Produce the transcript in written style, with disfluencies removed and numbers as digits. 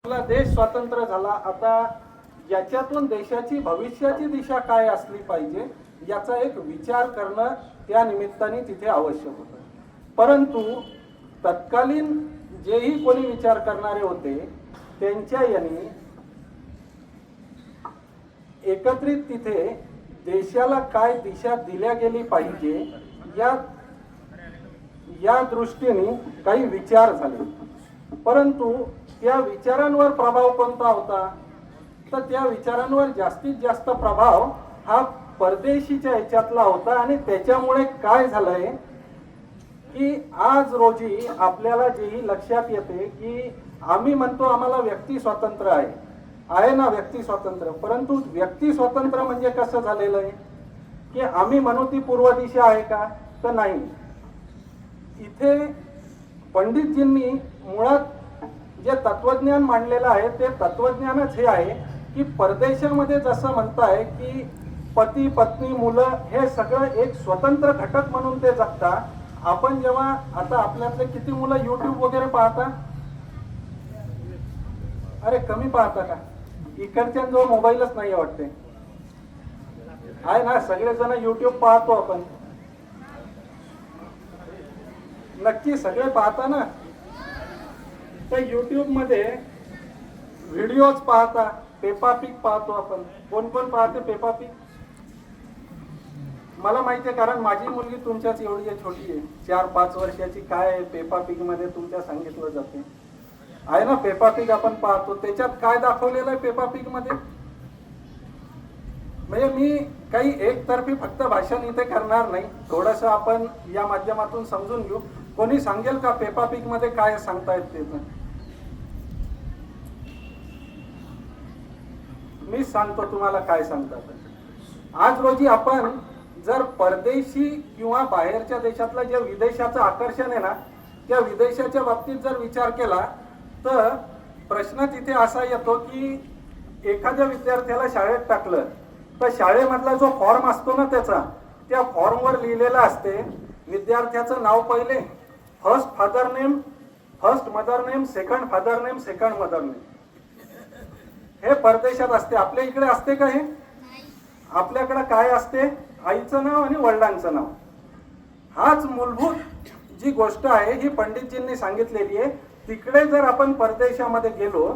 आपला देश स्वतंत्र झाला, आता याच्यातून देशाची भविष्याची दिशा काय असली पाहिजे याचा एक विचार करणं त्या निमित्ताने तिथे आवश्यक होतं. परंतु तत्कालीन जेही कोणी विचार करणारे होते त्यांच्या यांनी एकत्रित तिथे देशाला काय दिशा दिल्या गेली पाहिजे या दृष्टीने काही विचार झाले. परंतु त्या विचारांवर प्रभाव कोणता होता, तर त्या विचारांवर जास्तीत जास्त प्रभाव हा परदेशीच्या ह्याच्यातला होता. आणि त्याच्यामुळे काय झालंय की आज रोजी आपल्याला जेही लक्षात येते की आम्ही म्हणतो आम्हाला व्यक्ती स्वातंत्र्य आहे ना, व्यक्ती स्वातंत्र्य, परंतु व्यक्ती स्वातंत्र्य म्हणजे कसं झालेलं आहे की आम्ही म्हणू ती पूर्व दिशा आहे का, तर नाही. इथे पंडितजींनी मुळात जे तत्वज्ञान मांडलेलं आहे ते तत्वज्ञानच हे आहे की परदेशामध्ये जसं म्हणताय की पती पत्नी मुलं हे सगळं एक स्वतंत्र घटक म्हणून ते जगता. आपण जेव्हा आता आपल्यातले किती मुलं युट्यूब वगैरे पाहता, अरे कमी पाहता का, इकडच्या जो मोबाईलच नाही वाटते आहे ना, सगळेजण युट्यूब पाहतो आपण, नक्की सगळे पाहता ना. तर युट्यूब मध्ये व्हिडिओज पाहता, पेपा पिग पाहतो आपण. कोण कोण पाहते पेपा पिग? मला माहिती आहे, कारण माझी मुलगी तुमच्याच एवढी छोटी आहे, 4-5 वर्षाची. काय पेपा पिग मध्ये तुमच्या सांगितलं जाते आहे ना, पेपा पिग आपण पाहतो. त्याच्यात काय दाखवलेलं आहे पेपा पिग मध्ये? म्हणजे मी काही एकतर्फी फक्त भाषण इथे करणार नाही, थोडस आपण या माध्यमातून समजून घेऊ. कोणी सांगेल का पेपा पिग मध्ये काय सांगतायत ते? मी सांगतो तुम्हाला काय सांगतात. आज रोजी आपण जर परदेशी किंवा बाहेरच्या देशातलं जे विदेशाचं आकर्षण आहे ना, त्या विदेशाच्या बाबतीत जर विचार केला तर प्रश्न तिथे असा येतो की एखाद्या विद्यार्थ्याला शाळेत टाकलं तर शाळेमधला जो फॉर्म असतो ना त्या फॉर्मवर लिहिलेलं असते विद्यार्थ्याचं नाव पहिले, first father name, first mother name, second father name, second mother name. हे परदेशात असते. आपल्या इकडे असते का हे? आपल्याकडे काय असते? आईचं नाव आणि वडिलांचं नाव. हाच मूलभूत जी गोष्ट आहे ही पंडितजींनी सांगितलेली आहे. तिकडे जर आपण परदेशामध्ये गेलो